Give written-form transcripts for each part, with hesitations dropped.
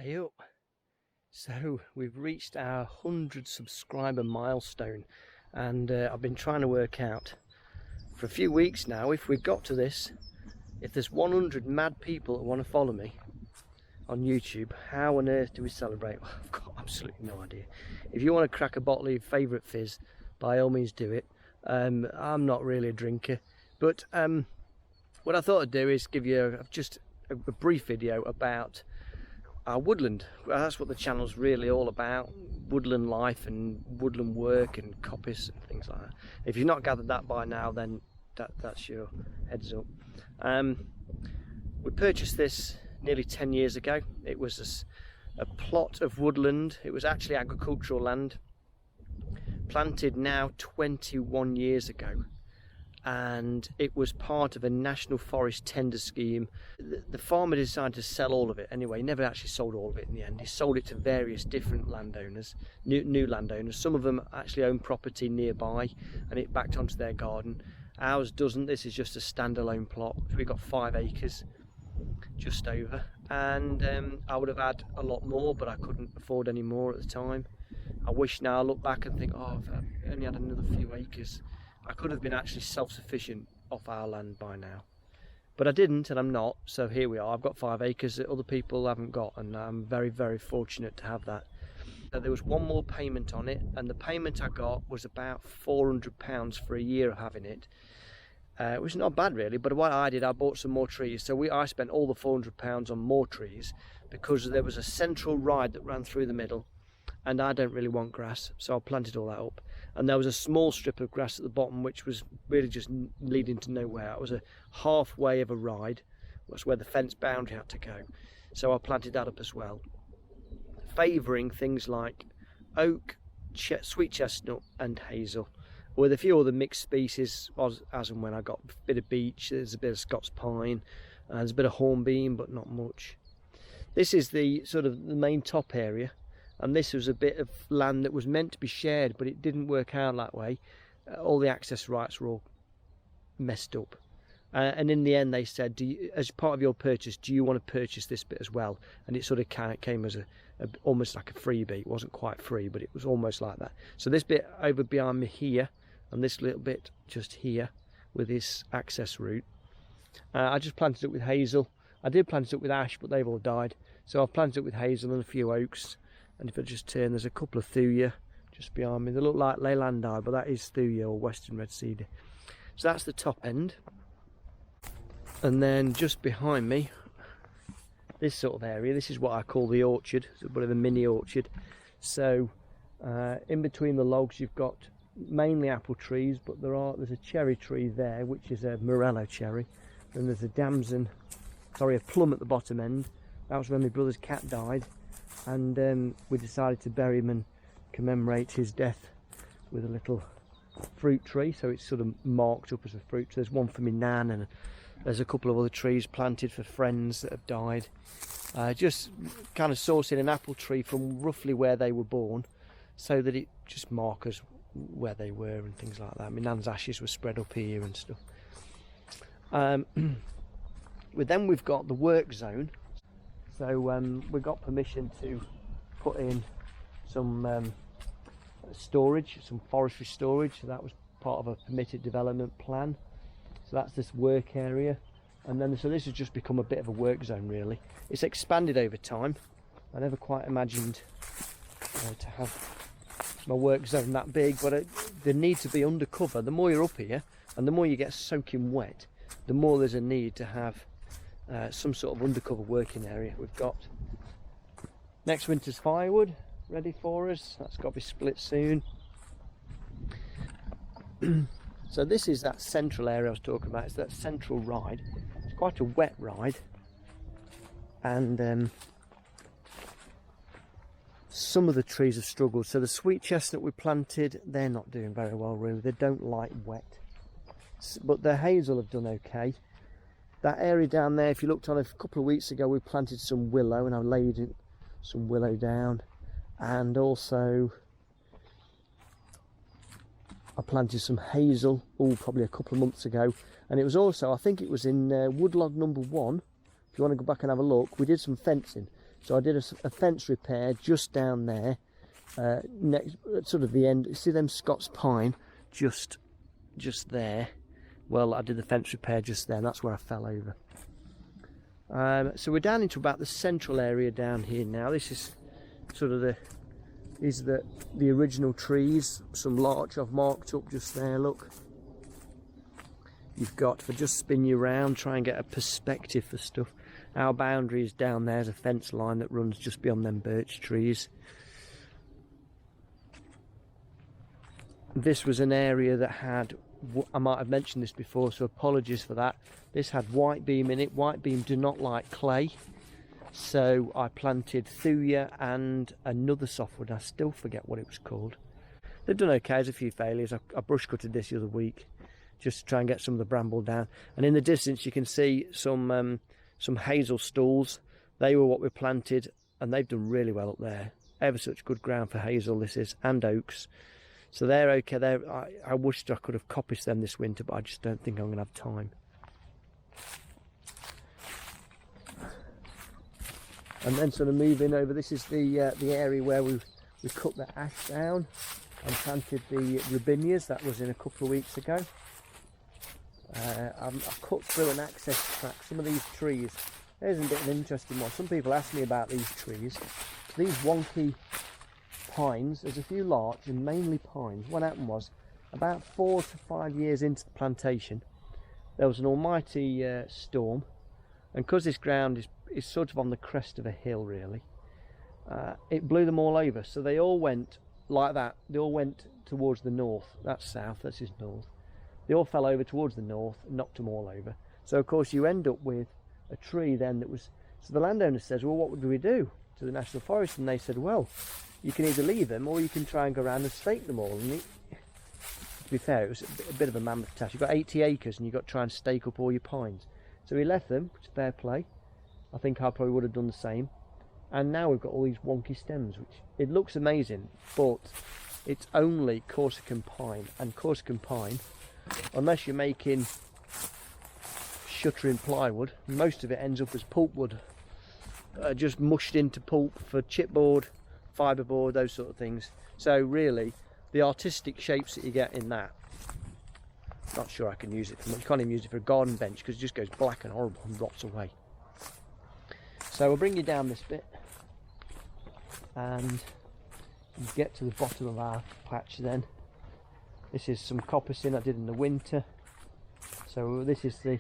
Ayup. So we've reached our 100 subscriber milestone, and I've been trying to work out for a few weeks now, if we got to this, if there's 100 mad people that want to follow me on YouTube, how on earth do we celebrate? Well, I've got absolutely no idea. If you want to crack a bottle of your favourite fizz, by all means do it. I'm not really a drinker, but what I thought I'd do is give you just a brief video about our woodland. Well, that's what the channel's really all about: woodland life and woodland work and coppice and things like that. If you've not gathered that by now, then that's your heads up. We purchased this nearly 10 years ago. It was a plot of woodland. It was actually agricultural land, planted now 21 years ago, and it was part of a national forest tender scheme. The farmer decided to sell all of it anyway. He never actually sold all of it in the end. He sold it to various different landowners, new landowners. Some of them actually own property nearby and it backed onto their garden. Ours doesn't. This is just a standalone plot. We've got 5 acres just over, and I would have had a lot more, but I couldn't afford any more at the time. I wish now I look back and think, oh, if I only had another few acres, I could have been actually self-sufficient off our land by now. But I didn't, and I'm not, so here we are. I've got 5 acres that other people haven't got, and I'm very, very fortunate to have that. There was one more payment on it, and the payment I got was about £400 for a year of having it. Which is not bad really, but what I did, I bought some more trees. So I spent all the £400 on more trees, because there was a central ride that ran through the middle, and I don't really want grass, so I planted all that up. And there was a small strip of grass at the bottom which was really just leading to nowhere. It was a halfway of a ride. That's where the fence boundary had to go, so I planted that up as well, favouring things like oak, sweet chestnut and hazel, with a few other mixed species as and when. I got a bit of beech, there's a bit of Scots pine, there's a bit of hornbeam, but not much. This is the sort of the main top area, and this was a bit of land that was meant to be shared, but it didn't work out that way. All the access rights were all messed up, and in the end they said, as part of your purchase, do you want to purchase this bit as well? And it sort of came as almost like a freebie. It wasn't quite free, but it was almost like that. So this bit over behind me here, and this little bit just here with this access route, I just planted it with hazel. I did plant it with ash, but they've all died, so I've planted it with hazel and a few oaks. And if I just turn, there's a couple of thuya just behind me. They look like leylandi, but that is thuya or western red cedar. So that's the top end. And then just behind me, this sort of area, this is what I call the orchard. It's a bit of a mini orchard. So in between the logs you've got mainly apple trees, but there's a cherry tree there, which is a morello cherry. Then there's a a plum at the bottom end. That was when my brother's cat died, and we decided to bury him and commemorate his death with a little fruit tree, so it's sort of marked up as a fruit tree. There's one for my nan, and there's a couple of other trees planted for friends that have died. Just kind of sourcing an apple tree from roughly where they were born, so that it just marks where they were and things like that. My nan's ashes were spread up here and stuff. Then we've got the work zone. So we got permission to put in some storage, some forestry storage. So that was part of a permitted development plan. So that's this work area, and then so this has just become a bit of a work zone really. It's expanded over time. I never quite imagined to have my work zone that big, but the need to be undercover. The more you're up here and the more you get soaking wet, the more there's a need to have some sort of undercover working area. We've got next winter's firewood ready for us. That's got to be split soon. So this is that central area I was talking about. It's that central ride. It's quite a wet ride, and some of the trees have struggled. So the sweet chestnut we planted, they're not doing very well really. They don't like wet, but the hazel have done okay. That area down there, if you looked on a couple of weeks ago, we planted some willow, and I laid some willow down, and also I planted some hazel, probably a couple of months ago. And it was also, I think it was in woodlog number 1, if you want to go back and have a look, we did some fencing. So I did a fence repair just down there, next, sort of the end. See them Scots pine just there? Well, I did the fence repair just there, and that's where I fell over. So we're down into about the central area down here now. This is sort of the original trees. Some larch I've marked up just there, look. You've got, if I just spin you around, try and get a perspective for stuff. Our boundary is down there. There's a fence line that runs just beyond them birch trees. This was an area that had, I might have mentioned this before, so apologies for that. This had white beam in it. White beam do not like clay. So I planted thuya and another softwood. I still forget what it was called. They've done okay. There's a few failures. I brush cutted this the other week just to try and get some of the bramble down. And in the distance you can see some hazel stalls. They were what we planted, and they've done really well up there. Ever such good ground for hazel this is, and oaks. So they're okay. I wished I could have coppiced them this winter, but I just don't think I'm going to have time. And then sort of moving over, this is the area where we cut the ash down and planted the robinias. That was in a couple of weeks ago. I've cut through an access track. Some of these trees, there's a bit of an interesting one. Some people ask me about these trees. These wonky pines, there's a few larch and mainly pines. What happened was, about 4 to 5 years into the plantation, there was an almighty storm, and because this ground is sort of on the crest of a hill really, it blew them all over. So they all went like that. They all went towards the north. That's south, this is north. They all fell over towards the north and knocked them all over. So of course you end up with a tree then that was, so the landowner says, well, what do we do to the National Forest? And they said, well, you can either leave them or you can try and go around and stake them all. And to be fair, it was a bit of a mammoth task. You've got 80 acres and you've got to try and stake up all your pines. So we left them, which is fair play. I think I probably would have done the same. And now we've got all these wonky stems, which it looks amazing, but it's only Corsican pine. And Corsican pine, unless you're making shuttering plywood, most of it ends up as pulpwood, just mushed into pulp for chipboard, fiberboard, those sort of things. So really, the artistic shapes that you get in that, not sure I can use it for much. You can't even use it for a garden bench because it just goes black and horrible and rots away. So we'll bring you down this bit and you get to the bottom of our patch then. This is some coppicing I did in the winter. So this is the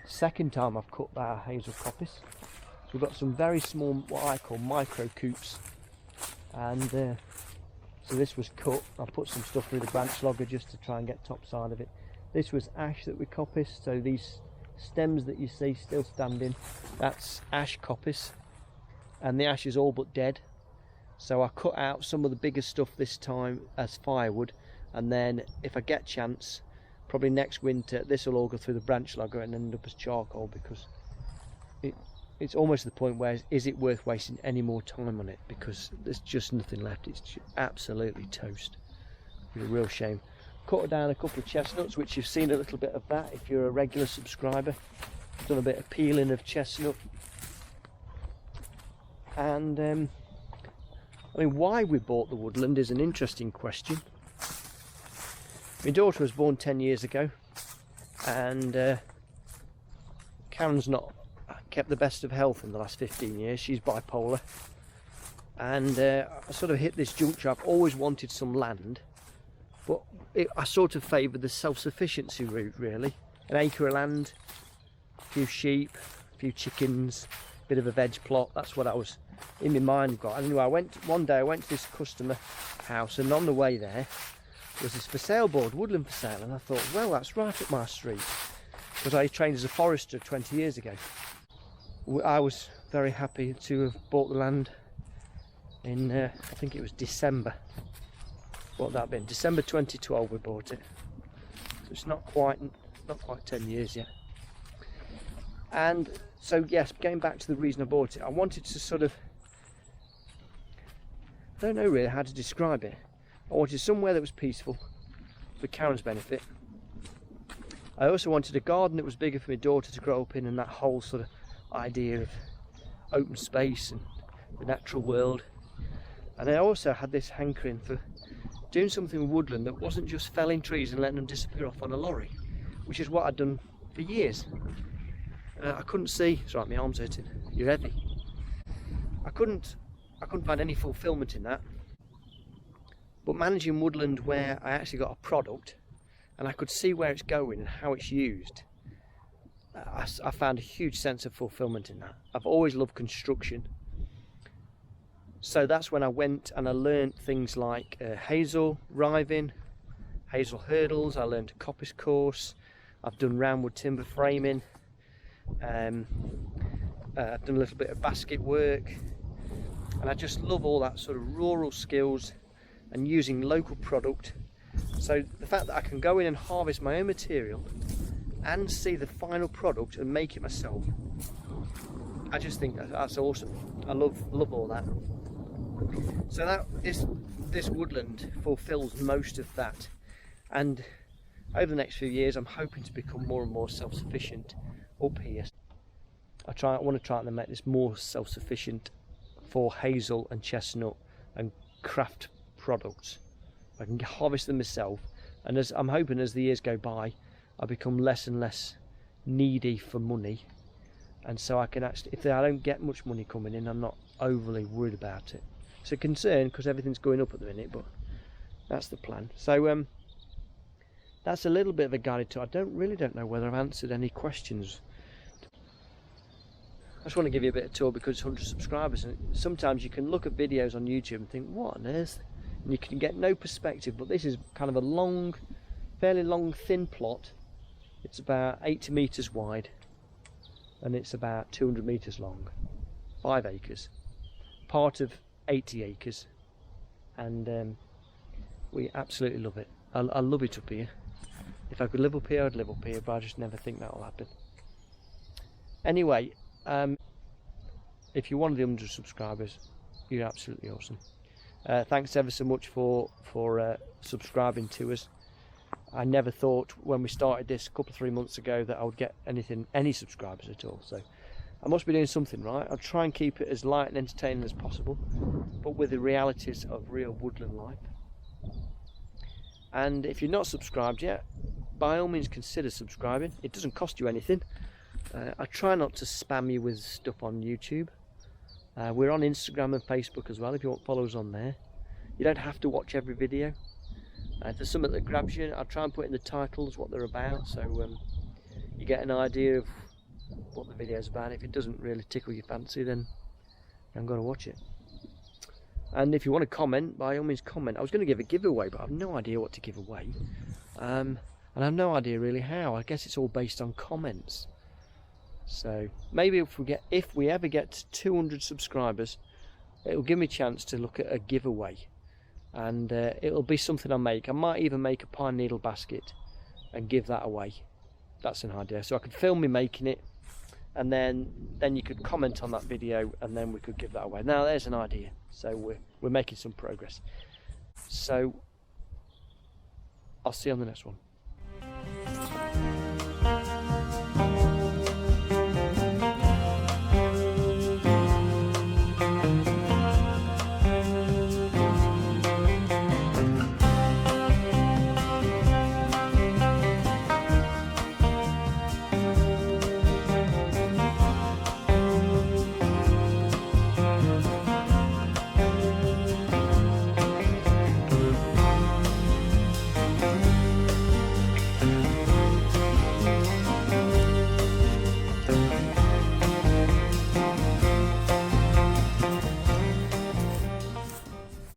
second time I've cut our hazel coppice. So we've got some very small, what I call micro coops. And so this was cut. I put some stuff through the branch logger just to try and get top side of it. This was ash that we coppiced. So these stems that you see still standing, that's ash coppice. And the ash is all but dead. So I cut out some of the bigger stuff this time as firewood. And then if I get chance, probably next winter, this will all go through the branch logger and end up as charcoal, because it's almost to the point where is it worth wasting any more time on it, because there's just nothing left. It's just absolutely toast. It's a real shame. Cut down a couple of chestnuts, which you've seen a little bit of that if you're a regular subscriber. I've done a bit of peeling of chestnut. And I mean, why we bought the Woodland is an interesting question. My daughter was born 10 years ago, and Karen's not kept the best of health in the last 15 years. She's bipolar, and I sort of hit this juncture. I've always wanted some land, but I sort of favoured the self-sufficiency route really. An acre of land, a few sheep, a few chickens, a bit of a veg plot. That's what I was in my mind got. And anyway, one day I went to this customer house, and on the way there was this for sale board, Woodland for sale, and I thought, well, that's right up my street, because I trained as a forester 20 years ago. I was very happy to have bought the land in, I think it was December. What would that been? December 2012 we bought it. So it's not quite 10 years yet. And so yes, going back to the reason I bought it, I wanted to sort of, I don't know really how to describe it. I wanted somewhere that was peaceful for Karen's benefit. I also wanted a garden that was bigger for my daughter to grow up in, and that whole sort of idea of open space and the natural world. And I also had this hankering for doing something with woodland that wasn't just felling trees and letting them disappear off on a lorry, which is what I'd done for years. I couldn't see, sorry, my arm's hurting, you're heavy. I couldn't find any fulfilment in that. But managing woodland where I actually got a product and I could see where it's going and how it's used, I found a huge sense of fulfilment in that. I've always loved construction. So that's when I went and I learned things like hazel riving, hazel hurdles. I learned a coppice course. I've done roundwood timber framing. I've done a little bit of basket work. And I just love all that sort of rural skills and using local product. So the fact that I can go in and harvest my own material and see the final product and make it myself, I just think that's awesome. I love all that. So that this woodland fulfills most of that, and over the next few years I'm hoping to become more and more self-sufficient up here. I want to try and make this more self-sufficient for hazel and chestnut and craft products. I can harvest them myself, and as I'm hoping as the years go by I become less and less needy for money, and so I can actually, if I don't get much money coming in, I'm not overly worried about it. It's a concern because everything's going up at the minute, but that's the plan. So that's a little bit of a guided tour. I really don't know whether I've answered any questions. I just want to give you a bit of tour because it's 100 subscribers, and sometimes you can look at videos on YouTube and think, what on earth? And you can get no perspective, but this is kind of a long, fairly long, thin plot. It's about 80 metres wide and it's about 200 metres long, 5 acres, part of 80 acres, and we absolutely love it. I love it up here. If I could live up here, I'd live up here, but I just never think that'll happen. Anyway, if you're one of the 100 subscribers, you're absolutely awesome. Thanks ever so much for subscribing to us. I never thought when we started this a couple of 3 months ago that I would get any subscribers at all. So I must be doing something right. I'll try and keep it as light and entertaining as possible, but with the realities of real woodland life. And if you're not subscribed yet, by all means consider subscribing. It doesn't cost you anything. I try not to spam you with stuff on YouTube. We're on Instagram and Facebook as well if you want followers on there. You don't have to watch every video. If there's something that grabs you, I'll try and put in the titles what they're about, so you get an idea of what the video's about. If it doesn't really tickle your fancy, then you haven't got to watch it. And if you want to comment, by all means comment. I was going to give a giveaway, but I've no idea what to give away, and I have no idea really how. I guess it's all based on comments. So maybe if we ever get to 200 subscribers, it will give me a chance to look at a giveaway, and it'll be something I make. I might even make a pine needle basket and give that away. That's an idea. So I could film me making it, and then you could comment on that video, and then we could give that away. Now there's an idea. So we're making some progress. So I'll see you on the next one.